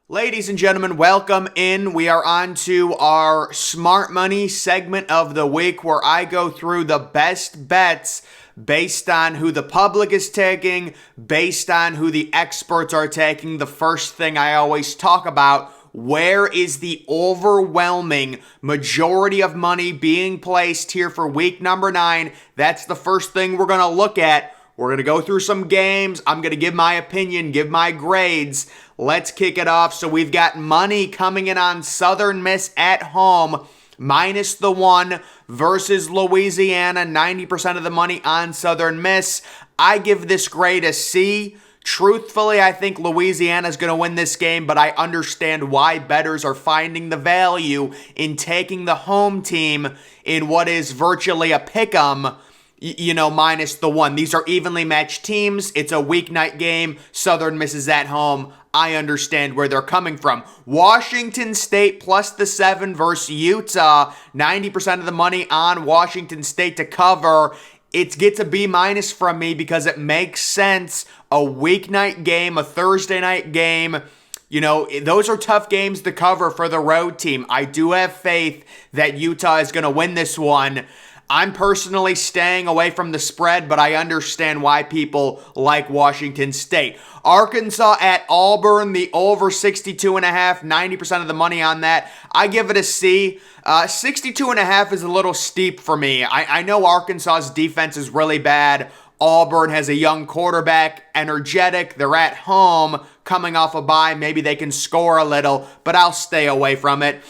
Ladies and gentlemen, welcome in. We are on to our Smart Money segment of the week where I go through the best bets based on who the public is taking, based on who the experts are taking. The first thing I always talk about, where is the overwhelming majority of money being placed here for week number 9? That's the first thing we're going to look at. We're going to go through some games. I'm going to give my opinion, give my grades. Let's kick it off. So we've got money coming in on Southern Miss at home, -1 versus Louisiana. 90% of the money on Southern Miss. I give this grade a C. Truthfully, I think Louisiana is going to win this game, but I understand why bettors are finding the value in taking the home team in what is virtually a pick'em, -1. These are evenly matched teams. It's a weeknight game. Southern Miss is at home. I understand where they're coming from. Washington State +7 versus Utah. 90% of the money on Washington State to cover. It gets a B- from me because it makes sense. A weeknight game, a Thursday night game. Those are tough games to cover for the road team. I do have faith that Utah is going to win this one. I'm personally staying away from the spread, but I understand why people like Washington State. Arkansas at Auburn, the over 62.5, 90% of the money on that. I give it a C. 62.5 is a little steep for me. I know Arkansas's defense is really bad. Auburn has a young quarterback, energetic. They're at home, coming off a bye. Maybe they can score a little, but I'll stay away from it.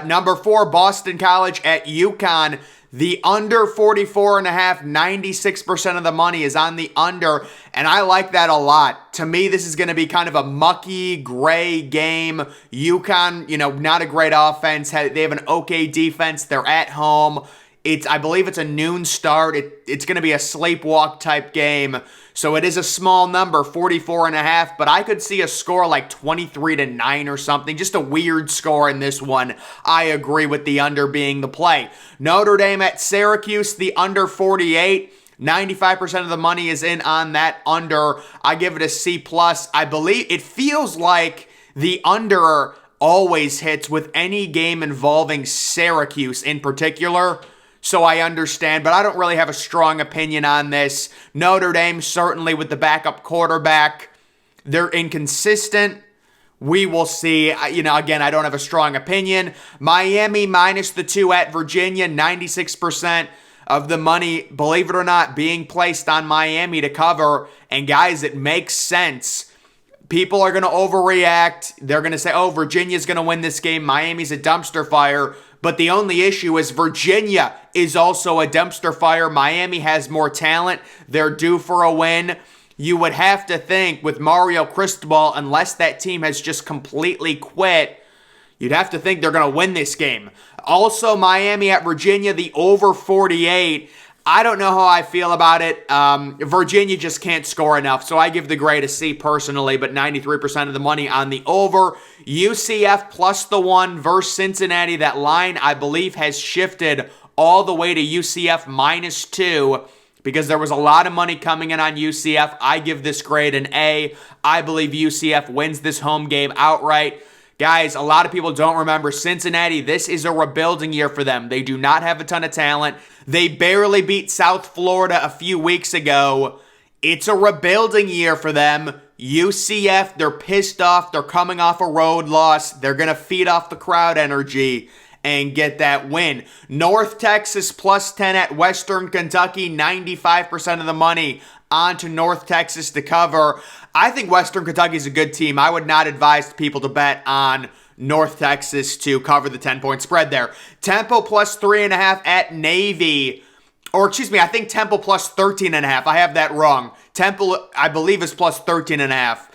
Number 4, Boston College at UConn. The under 44.5, 96% of the money is on the under, and I like that a lot. To me, this is going to be kind of a mucky, gray game. UConn, not a great offense. They have an okay defense. They're at home. I believe it's a noon start. It's going to be a sleepwalk type game. So it is a small number, 44.5, but I could see a score like 23-9 or something. Just a weird score in this one. I agree with the under being the play. Notre Dame at Syracuse, the under 48. 95% of the money is in on that under. I give it a C+. I believe it feels like the under always hits with any game involving Syracuse in particular. So I understand, but I don't really have a strong opinion on this. Notre Dame, certainly with the backup quarterback, they're inconsistent. We will see. Again, I don't have a strong opinion. Miami -2 at Virginia, 96% of the money, believe it or not, being placed on Miami to cover. And guys, it makes sense. People are going to overreact. They're going to say, oh, Virginia's going to win this game. Miami's a dumpster fire. But the only issue is Virginia is also a dumpster fire. Miami has more talent. They're due for a win. You would have to think with Mario Cristobal, unless that team has just completely quit, you'd have to think they're going to win this game. Also, Miami at Virginia, the over 48. I don't know how I feel about it. Virginia just can't score enough, so I give the grade a C personally, but 93% of the money on the over. UCF +1 versus Cincinnati. That line, I believe, has shifted all the way to UCF -2 because there was a lot of money coming in on UCF. I give this grade an A. I believe UCF wins this home game outright. Guys, a lot of people don't remember Cincinnati. This is a rebuilding year for them. They do not have a ton of talent. They barely beat South Florida a few weeks ago. It's a rebuilding year for them. UCF, they're pissed off. They're coming off a road loss. They're going to feed off the crowd energy and get that win. North Texas +10 at Western Kentucky. 95% of the money onto North Texas to cover. I think Western Kentucky is a good team. I would not advise people to bet on North Texas to cover the 10-point spread there. Temple +3.5 at Navy. Or excuse me, I think Temple +13.5. I have that wrong. Temple, I believe, is +13.5.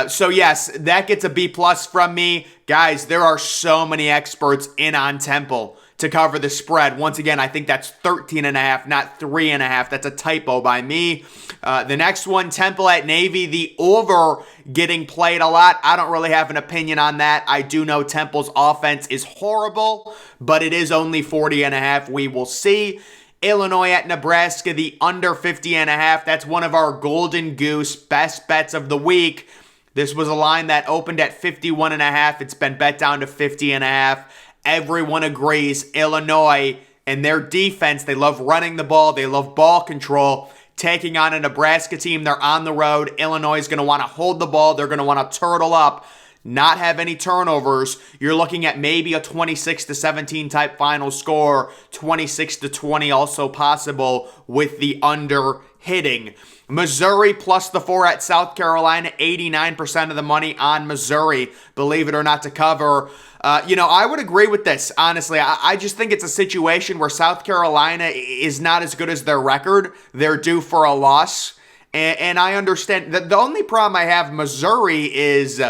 So yes, that gets a B+ from me. Guys, there are so many experts in on Temple to cover the spread. Once again, I think that's 13.5, not 3.5. That's a typo by me. The next one, Temple at Navy, the over getting played a lot. I don't really have an opinion on that. I do know Temple's offense is horrible, but it is only 40.5. We will see. Illinois at Nebraska, the under 50.5. That's one of our golden goose best bets of the week. This was a line that opened at 51.5. It's been bet down to 50.5. Everyone agrees Illinois and their defense, they love running the ball. They love ball control. Taking on a Nebraska team, they're on the road. Illinois is going to want to hold the ball. They're going to want to turtle up, not have any turnovers. You're looking at maybe a 26-17 type final score, 26-20 also possible with the under hitting. Missouri plus the 4 at South Carolina, 89% of the money on Missouri, believe it or not, to cover. I would agree with this, honestly. I just think it's a situation where South Carolina is not as good as their record. They're due for a loss. And I understand that the only problem I have Missouri is,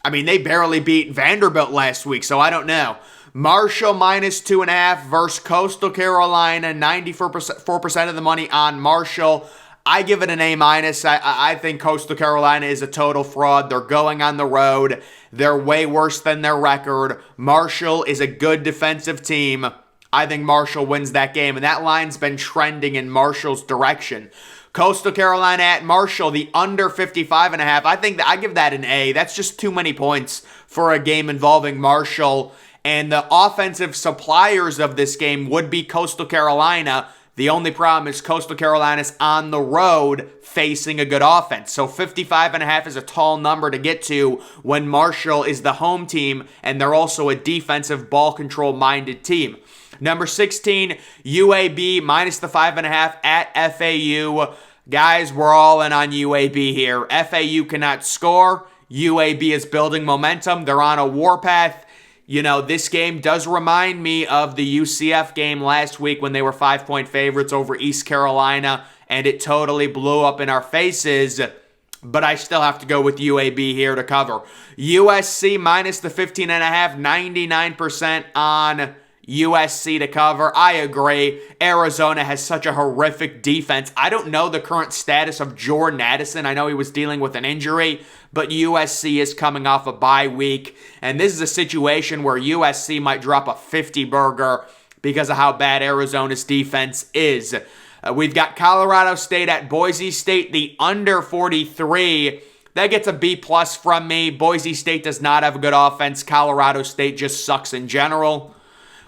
they barely beat Vanderbilt last week, so I don't know. Marshall minus 2.5 versus Coastal Carolina, 94% of the money on Marshall. I give it an A-. I think Coastal Carolina is a total fraud. They're going on the road. They're way worse than their record. Marshall is a good defensive team. I think Marshall wins that game, and that line's been trending in Marshall's direction. Coastal Carolina at Marshall, the under 55.5. I think that I give that an A. That's just too many points for a game involving Marshall. And the offensive suppliers of this game would be Coastal Carolina. The only problem is Coastal Carolina's on the road facing a good offense. So 55.5 is a tall number to get to when Marshall is the home team and they're also a defensive ball control minded team. Number 16, UAB minus the 5.5 at FAU. Guys, we're all in on UAB here. FAU cannot score. UAB is building momentum. They're on a warpath. This game does remind me of the UCF game last week when they were 5-point favorites over East Carolina, and it totally blew up in our faces. But I still have to go with UAB here to cover. USC minus the 15.5, 99% on USC to cover. I agree. Arizona has such a horrific defense. I don't know the current status of Jordan Addison. I know he was dealing with an injury, but USC is coming off a bye week. And this is a situation where USC might drop a 50 burger because of how bad Arizona's defense is. We've got Colorado State at Boise State, the under 43. That gets a B+ from me. Boise State does not have a good offense. Colorado State just sucks in general.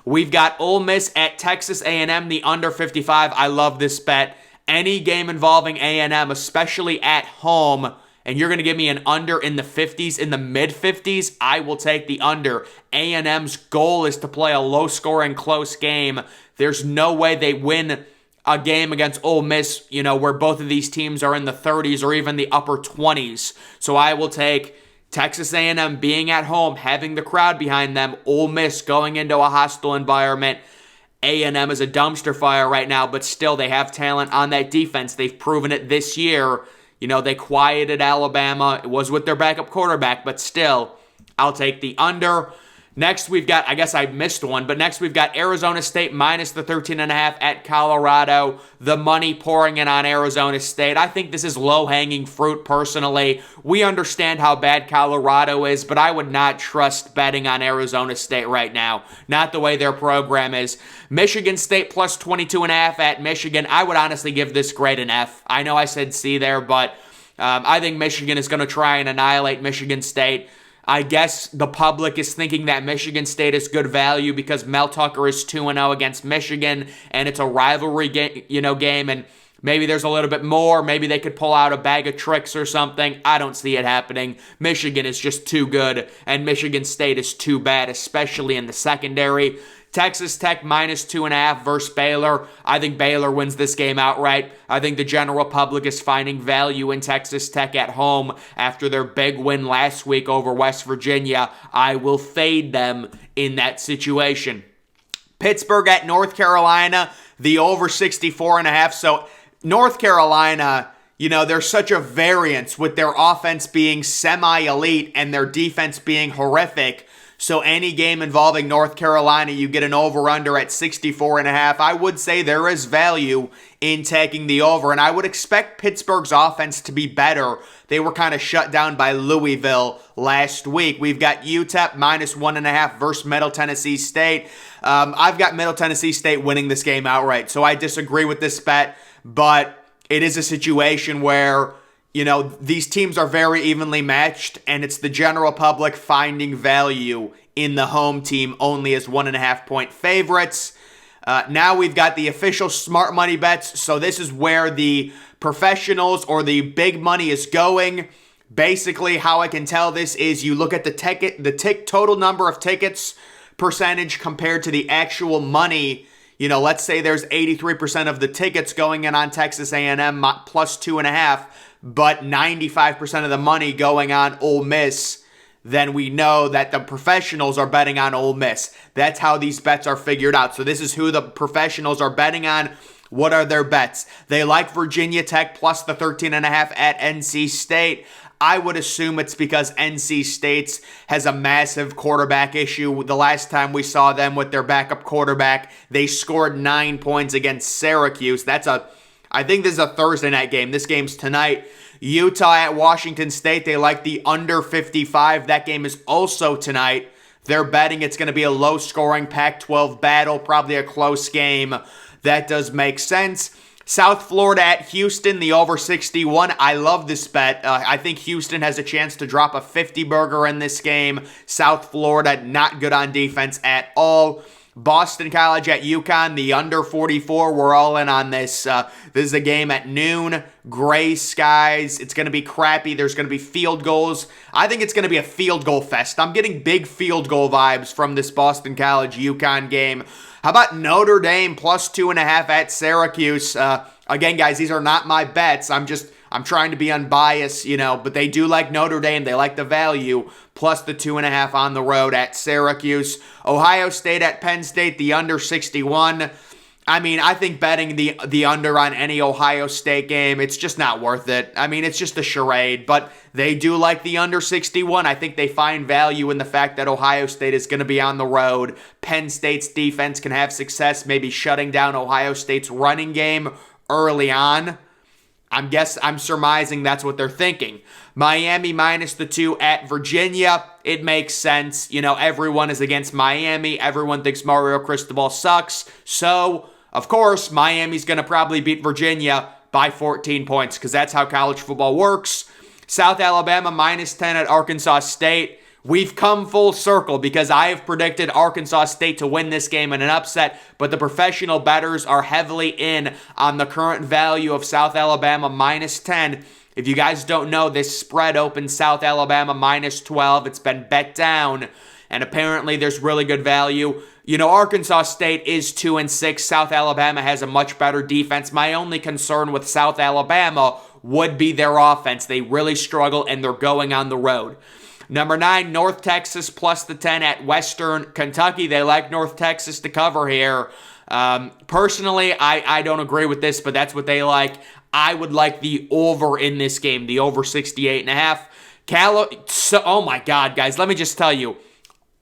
We've got Ole Miss at Texas A&M, the under 55. I love this bet. Any game involving A&M, especially at home, and you're going to give me an under in the 50s, in the mid-50s, I will take the under. A&M's goal is to play a low-scoring, close game. There's no way they win a game against Ole Miss, where both of these teams are in the 30s or even the upper 20s. So I will take Texas A&M being at home, having the crowd behind them. Ole Miss going into a hostile environment. A&M is a dumpster fire right now, but still they have talent on that defense. They've proven it this year. They quieted Alabama. It was with their backup quarterback, but still, I'll take the under. Next, we've got, I guess I missed one, but next we've got Arizona State minus the 13.5 at Colorado. The money pouring in on Arizona State. I think this is low-hanging fruit, personally. We understand how bad Colorado is, but I would not trust betting on Arizona State right now. Not the way their program is. Michigan State plus 22.5 at Michigan. I would honestly give this grade an F. I know I said C there, but I think Michigan is going to try and annihilate Michigan State. I guess the public is thinking that Michigan State is good value because Mel Tucker is 2-0 against Michigan, and it's a rivalry game, and maybe there's a little bit more. Maybe they could pull out a bag of tricks or something. I don't see it happening. Michigan is just too good, and Michigan State is too bad, especially in the secondary. Texas Tech minus 2.5 versus Baylor. I think Baylor wins this game outright. I think the general public is finding value in Texas Tech at home after their big win last week over West Virginia. I will fade them in that situation. Pittsburgh at North Carolina, the over 64.5. So North Carolina, there's such a variance with their offense being semi-elite and their defense being horrific. So any game involving North Carolina, you get an over-under at 64.5. I would say there is value in taking the over, and I would expect Pittsburgh's offense to be better. They were kind of shut down by Louisville last week. We've got UTEP minus 1.5 versus Middle Tennessee State. I've got Middle Tennessee State winning this game outright, so I disagree with this bet, but it is a situation where, you know, these teams are very evenly matched, and it's the general public finding value in the home team only as 1.5-point favorites. Now we've got the official smart money bets, so this is where the professionals or the big money is going. Basically, how I can tell this is you look at the total number of tickets percentage compared to the actual money. You know, let's say there's 83% of the tickets going in on Texas A&M plus 2.5, but 95% of the money going on Ole Miss. Then we know that the professionals are betting on Ole Miss. That's how these bets are figured out. So this is who the professionals are betting on. What are their bets? They like Virginia Tech plus the 13.5 at NC State. I would assume it's because NC State has a massive quarterback issue. The last time we saw them with their backup quarterback, they scored 9 points against Syracuse. I think this is a Thursday night game. This game's tonight. Utah at Washington State, they like the under 55. That game is also tonight. They're betting it's going to be a low-scoring Pac-12 battle, probably a close game. That does make sense. South Florida at Houston, the over 61. I love this bet. I think Houston has a chance to drop a 50-burger in this game. South Florida, not good on defense at all. Boston College at UConn, the under 44. We're all in on this. This is a game at noon. Gray skies. It's going to be crappy. There's going to be field goals. I think it's going to be a field goal fest. I'm getting big field goal vibes from this Boston College UConn game. How about Notre Dame plus 2.5 at Syracuse? Again, guys, these are not my bets. I'm trying to be unbiased, you know, but they do like Notre Dame. They like the value, plus the 2.5 on the road at Syracuse. Ohio State at Penn State, the under 61. I mean, I think betting the under on any Ohio State game, it's just not worth it. I mean, it's just a charade, but they do like the under 61. I think they find value in the fact that Ohio State is going to be on the road. Penn State's defense can have success, maybe shutting down Ohio State's running game early on. I'm surmising that's what they're thinking. Miami minus the 2 at Virginia. It makes sense. You know, everyone is against Miami. Everyone thinks Mario Cristobal sucks. So, of course, Miami's going to probably beat Virginia by 14 points because that's how college football works. South Alabama minus 10 at Arkansas State. We've come full circle because I have predicted Arkansas State to win this game in an upset, but the professional bettors are heavily in on the current value of South Alabama minus 10. If you guys don't know, this spread opened South Alabama minus 12. It's been bet down, and apparently there's really good value. You know, Arkansas State is 2-6. South Alabama has a much better defense. My only concern with South Alabama would be their offense. They really struggle, and they're going on the road. Number 9, North Texas plus the 10 at Western Kentucky. They like North Texas to cover here. Personally, I don't agree with this, but that's what they like. I would like the over in this game, the over 68.5. Oh my God, guys, let me just tell you,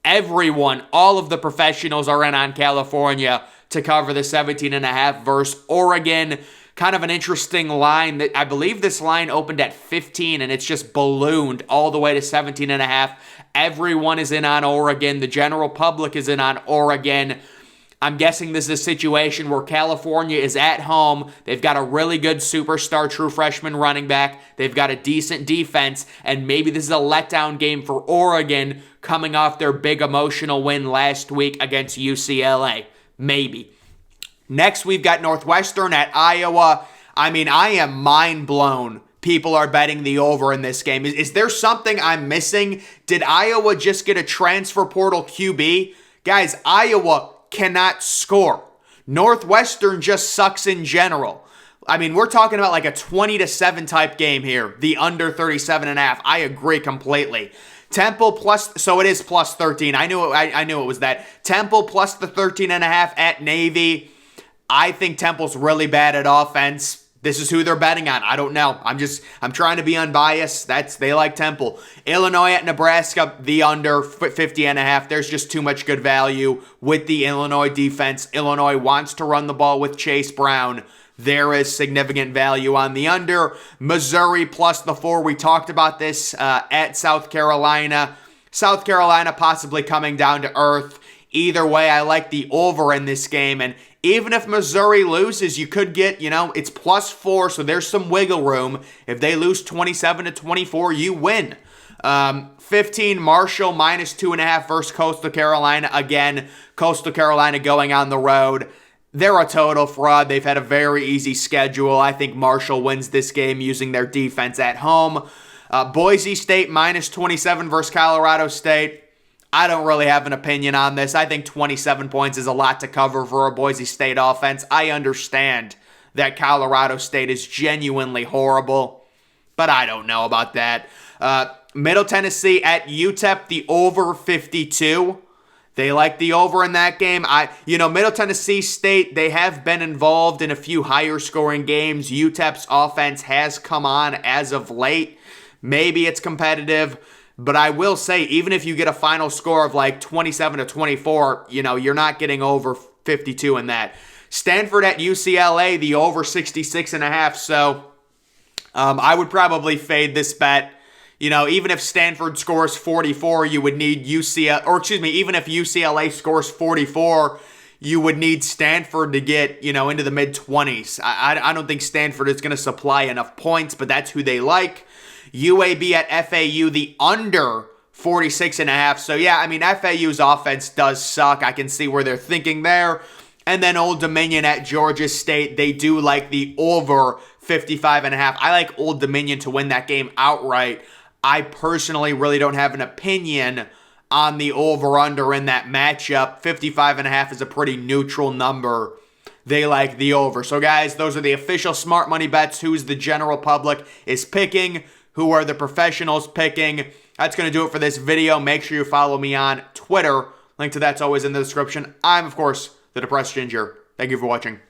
everyone, all of the professionals are in on California to cover the 17.5 versus Oregon. Kind of an interesting line. That I believe this line opened at 15 and it's just ballooned all the way to 17.5. Everyone is in on Oregon. The general public is in on Oregon. I'm guessing this is a situation where California is at home. They've got a really good superstar true freshman running back. They've got a decent defense, and maybe this is a letdown game for Oregon coming off their big emotional win last week against UCLA. Maybe. Next, we've got Northwestern at Iowa. I mean, I am mind blown. People are betting the over in this game. Is there something I'm missing? Did Iowa just get a transfer portal QB? Guys, Iowa cannot score. Northwestern just sucks in general. I mean, we're talking about like a 20-7 type game here. The under 37.5. I agree completely. Temple plus, so it is plus 13. I knew it was that. Temple plus the 13.5 at Navy. I think Temple's really bad at offense. This is who they're betting on. I don't know. I'm trying to be unbiased. They like Temple. Illinois at Nebraska, the under 50.5. There's just too much good value with the Illinois defense. Illinois wants to run the ball with Chase Brown. there is significant value on the under. Missouri plus the 4. We talked about this at South Carolina. South Carolina possibly coming down to earth. Either way, I like the over in this game. And even if Missouri loses, you could get, it's plus 4, so there's some wiggle room. If they lose 27-24, you win. 15, Marshall minus 2.5 versus Coastal Carolina. Again, Coastal Carolina going on the road. They're a total fraud. They've had a very easy schedule. I think Marshall wins this game using their defense at home. Boise State minus 27 versus Colorado State. I don't really have an opinion on this. I think 27 points is a lot to cover for a Boise State offense. I understand that Colorado State is genuinely horrible, but I don't know about that. Middle Tennessee at UTEP, the over 52. They like the over in that game. Middle Tennessee State, they have been involved in a few higher scoring games. UTEP's offense has come on as of late. Maybe it's competitive, but I will say, even if you get a final score of like 27-24, you're not getting over 52 in that. Stanford at UCLA, the over 66.5. So I would probably fade this bet. Even if Stanford scores 44, you would need even if UCLA scores 44, you would need Stanford to get, into the mid-20s. I don't think Stanford is going to supply enough points, but that's who they like. UAB at FAU, the under 46.5. So, yeah, FAU's offense does suck. I can see where they're thinking there. And then Old Dominion at Georgia State, they do like the over 55.5. I like Old Dominion to win that game outright. I personally really don't have an opinion on the over-under in that matchup. 55.5 is a pretty neutral number. They like the over. So, guys, those are the official smart money bets. Who's the general public is picking? Who are the professionals picking? That's going to do it for this video. Make sure you follow me on Twitter. Link to that's always in the description. I'm, of course, the Depressed Ginger. Thank you for watching.